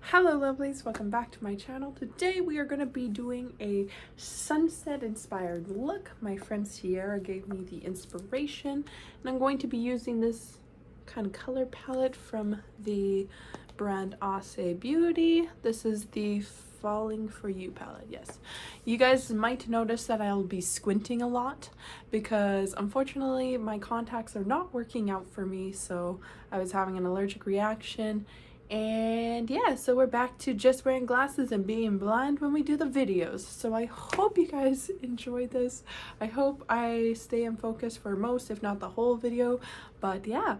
Hello lovelies, welcome back to my channel. Today we are going to be doing a sunset inspired look. My friend Sierra gave me the inspiration and I'm going to be using this kind of color palette from the brand Eyeshadow Beauty. This is the Falling For You palette. Yes, you guys might notice that I'll be squinting a lot because unfortunately my contacts are not working out for me, so I was having an allergic reaction. And yeah, so we're back to just wearing glasses and being blind when we do the videos. So I hope you guys enjoy this. I hope I stay in focus for most, if not the whole video. But yeah,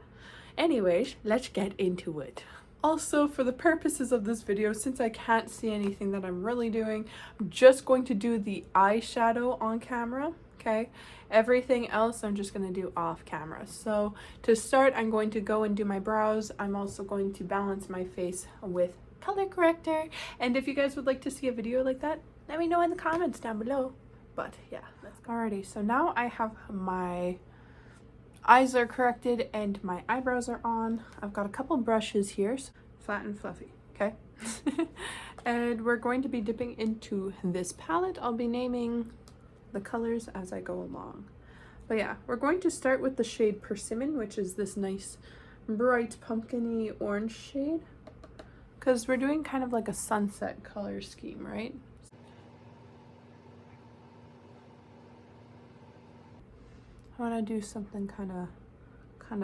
anyways, let's get into it. Also, for the purposes of this video, since I can't see anything that I'm really doing, I'm just going to do the eyeshadow on camera, okay? Everything else I'm just going to do off camera. So to start, I'm going to go and do my brows. I'm also going to balance my face with color corrector. And if you guys would like to see a video like that, let me know in the comments down below. But yeah, let's go. Alrighty, so now I have my eyes are corrected and my eyebrows are on. I've got a couple brushes here, so flat and fluffy, okay? And we're going to be dipping into this palette. I'll be naming the colors as I go along. But yeah, we're going to start with the shade Persimmon, which is this nice bright pumpkin-y orange shade, because we're doing kind of like a sunset color scheme, right? I want to do something kind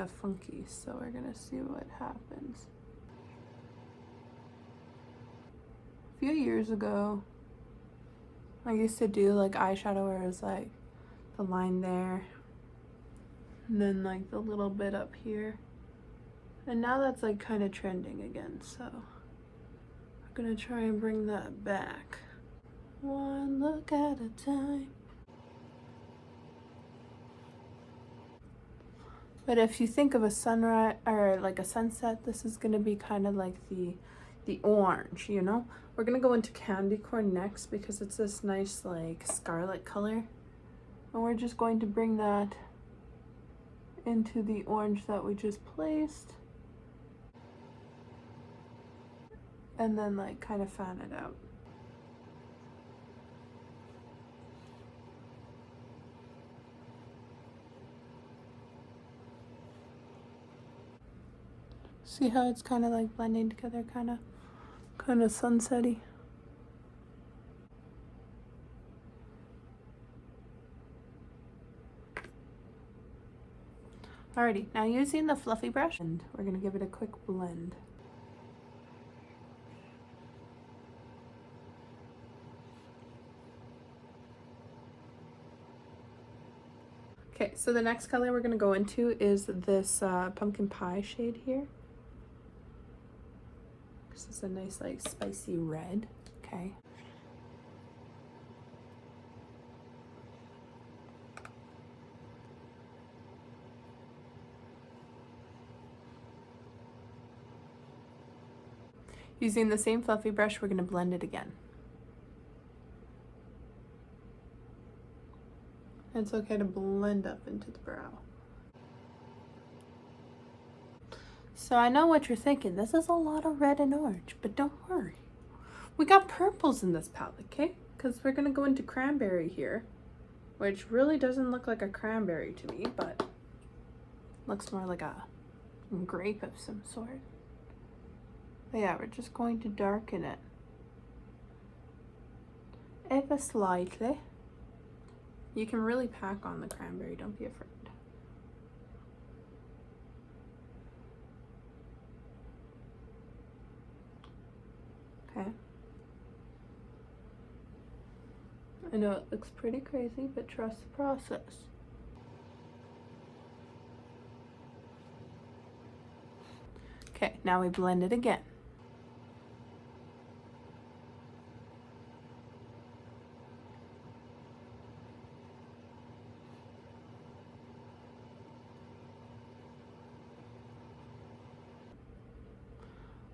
of funky, so we're gonna see what happens. A few years ago, I used to do like eyeshadow where it was like the line there and then like the little bit up here, and now that's like kind of trending again, so I'm gonna try and bring that back. One look at a time. But if you think of a sunrise or like a sunset, this is gonna be kind of like the orange, you know? We're gonna go into candy corn next because it's this nice like scarlet color. And we're just going to bring that into the orange that we just placed. And then like kind of fan it out. See how it's kind of like blending together, kind of sunsetty. Alrighty, now using the fluffy brush, and we're gonna give it a quick blend. Okay, so the next color we're gonna go into is this pumpkin pie shade here. This is a nice like spicy red, okay? Using the same fluffy brush, we're going to blend it again. It's okay to blend up into the brow. So I know what you're thinking. This is a lot of red and orange, but don't worry. We got purples in this palette, okay? Because we're going to go into cranberry here, which really doesn't look like a cranberry to me, but looks more like a grape of some sort. But yeah, we're just going to darken it ever slightly. You can really pack on the cranberry, don't be afraid. Okay. I know it looks pretty crazy, but trust the process. Okay, now we blend it again.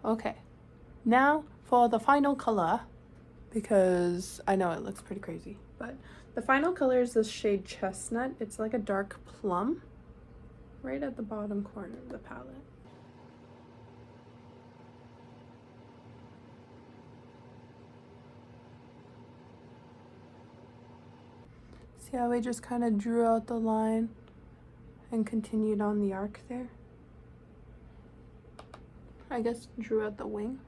Okay, now for the final color, because I know it looks pretty crazy, but the final color is this shade Chestnut. It's like a dark plum right at the bottom corner of the palette. See how we just kind of drew out the line and continued on the arc there? I guess drew out the wing.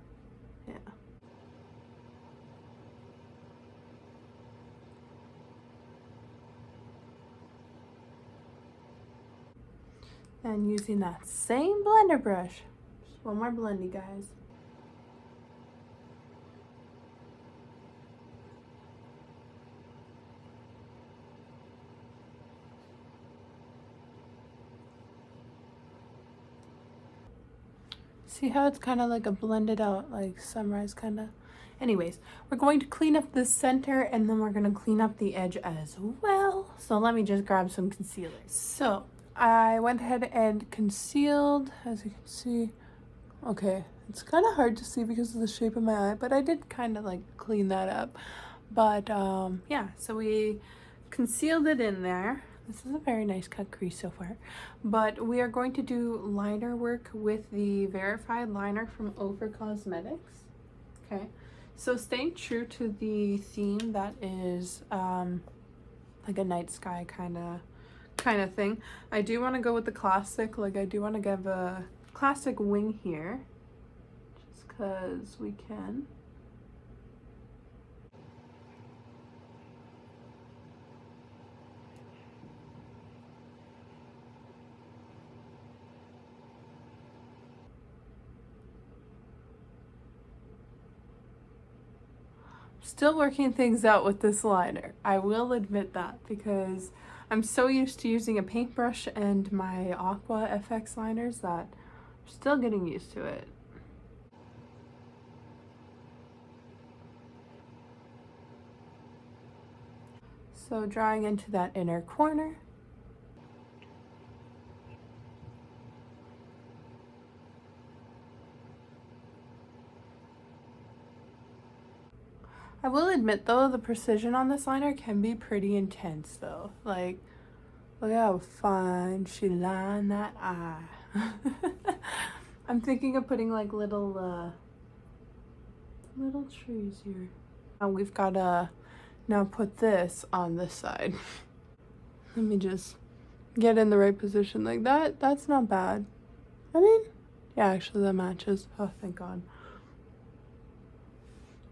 Yeah. And using that same blender brush. Just one more blendy, guys. See how it's kind of like a blended out, like sunrise kind of. Anyways, we're going to clean up the center and then we're going to clean up the edge as well. So let me just grab some concealer. So I went ahead and concealed, as you can see. Okay, it's kind of hard to see because of the shape of my eye, but I did kind of like clean that up. But yeah, so we concealed it in there. This is a very nice cut crease so far. But we are going to do liner work with the Verified Liner from Beaute Cosmetics. Okay, so staying true to the theme that is like a night sky kind of thing. I do want to go with the classic, like I do want to give a classic wing here, just because we can. Still working things out with this liner, I will admit that, because I'm so used to using a paintbrush and my Aqua FX liners that I'm still getting used to it. So drawing into that inner corner. I will admit though, the precision on this liner can be pretty intense though. Like, look how fine she lined that eye. I'm thinking of putting like little trees here. Now we've got to now put this on this side. Let me just get in the right position like that. That's not bad. I mean, yeah, actually that matches. Oh, thank God.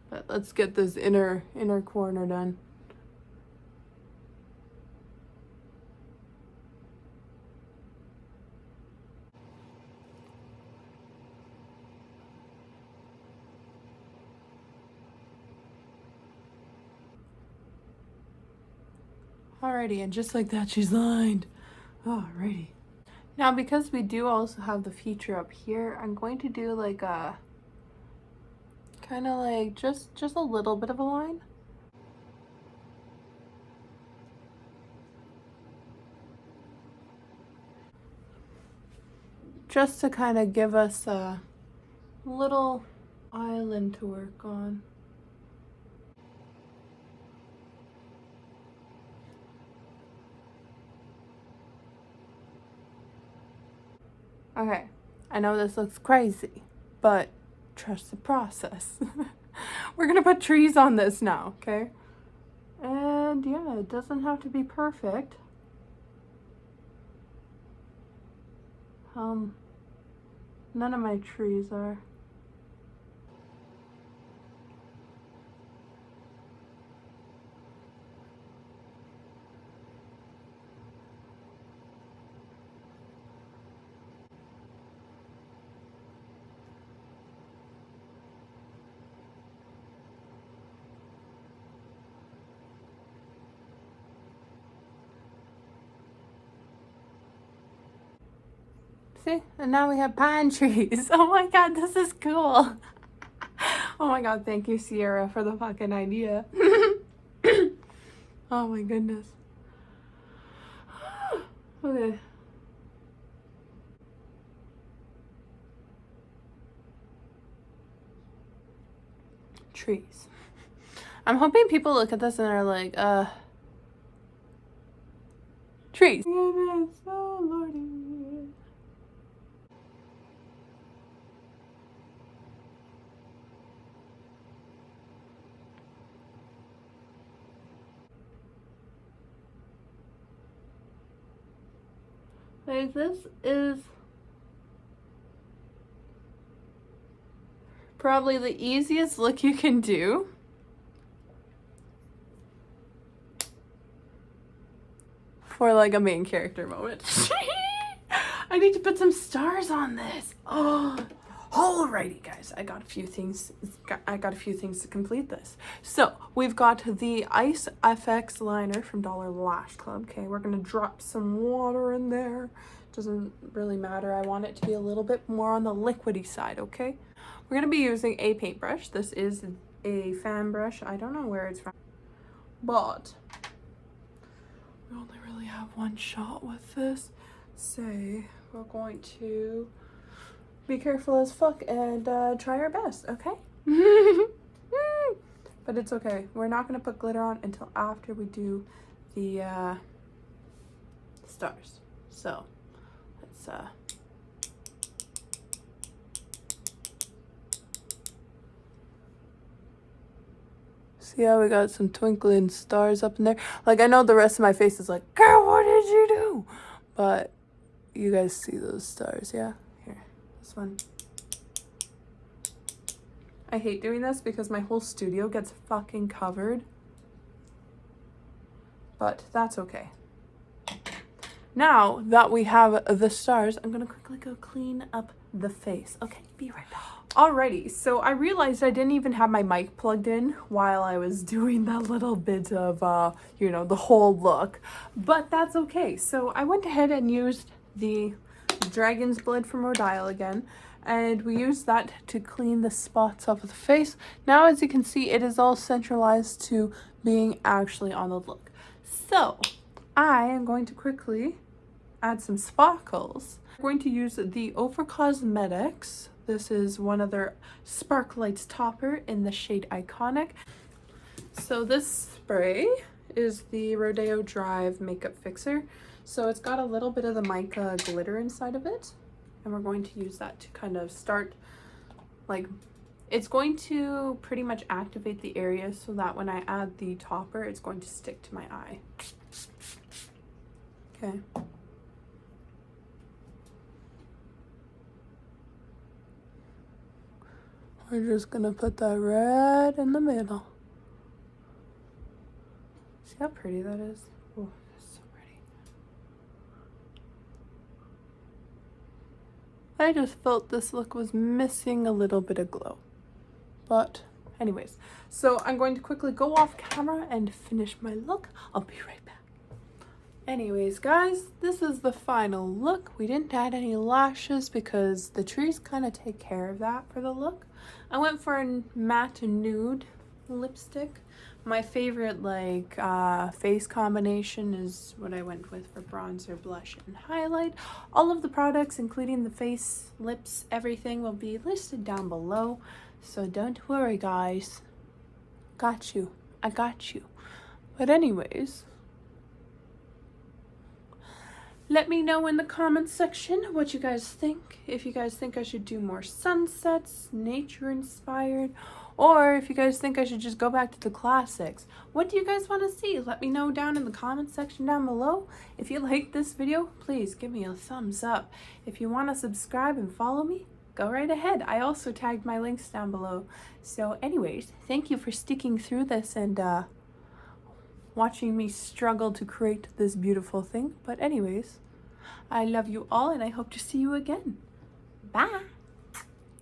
But let's get this inner corner done. Alrighty, and just like that, she's lined. Alrighty. Now, because we do also have the feature up here, I'm going to do like a kind of like just a little bit of a line. Just to kind of give us a little island to work on. Okay, I know this looks crazy, but trust the process. We're gonna put trees on this now, okay? And yeah, it doesn't have to be perfect. None of my trees are. See? And now we have pine trees. Oh my God, this is cool. Oh my God, thank you, Sierra, for the fucking idea. Oh my goodness. Okay. Trees. I'm hoping people look at this and are like, trees. Oh, Lordy. Like, this is probably the easiest look you can do. For like a main character moment. I need to put some stars on this. Oh, alrighty guys, I got a few things to complete this. So we've got the Ice FX liner from Dollar Lash Club. Okay, we're gonna drop some water in there. Doesn't really matter. I want it to be a little bit more on the liquidy side. Okay, we're gonna be using a paintbrush. This is a fan brush. I don't know where it's from, but we only really have one shot with this, so we're going to be careful as fuck and try our best, okay? But it's okay. We're not going to put glitter on until after we do the stars. So let's see how we got some twinkling stars up in there. Like, I know the rest of my face is like, girl, what did you do? But you guys see those stars, yeah? Here, this one. I hate doing this because my whole studio gets fucking covered. But that's okay. Now that we have the stars, I'm gonna quickly go clean up the face. Okay, be right back. Alrighty, so I realized I didn't even have my mic plugged in while I was doing that little bit of, you know, the whole look. But that's okay. So I went ahead and used the Dragon's Blood from Rodeo again. And we used that to clean the spots off of the face. Now, as you can see, it is all centralized to being actually on the look. So I am going to quickly add some sparkles. I'm going to use the Beaute Cosmetics. This is one of their Sparklight Topper in the shade Iconic. So this spray is the Rodeo Drive Makeup Fixer. So it's got a little bit of the mica glitter inside of it. And we're going to use that to kind of start, like, it's going to pretty much activate the area so that when I add the topper, it's going to stick to my eye. Okay. We're just gonna put that right in the middle. See how pretty that is? Oh, that's so pretty. I just felt this look was missing a little bit of glow. But anyways, so I'm going to quickly go off camera and finish my look. I'll be right back. Anyways, guys, this is the final look. We didn't add any lashes because the trees kind of take care of that for the look. I went for a matte nude lipstick. My favorite, like, face combination is what I went with for bronzer, blush, and highlight. All of the products, including the face, lips, everything will be listed down below. So don't worry, guys. Got you. I got you. But anyways, let me know in the comments section what you guys think. If you guys think I should do more sunsets, nature inspired, or if you guys think I should just go back to the classics. What do you guys want to see? Let me know down in the comments section down below. If you liked this video, please give me a thumbs up. If you want to subscribe and follow me, go right ahead. I also tagged my links down below. So anyways, thank you for sticking through this and watching me struggle to create this beautiful thing. But anyways, I love you all and I hope to see you again. Bye.